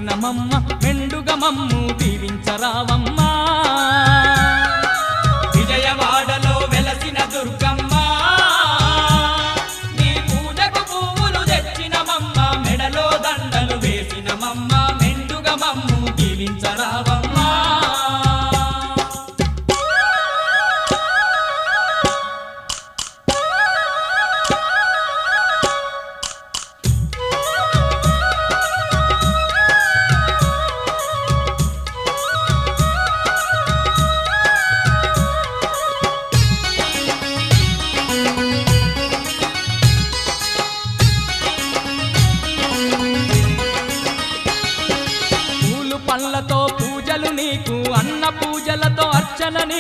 వెలసినమమ్మ మెండుగా మమ్ము దీవించరావమ్మా విజయవాడలో వెలసిన దుర్గమ్మ నీ పూజకు పువ్వులు తెచ్చినమమ్మ మెడలో దండలు వేసినమమ్మ మెండుగా మమ్ము దీవించరావమ్మా పళ్ళతో పూజలు నీకు అన్న పూజలతో అర్చన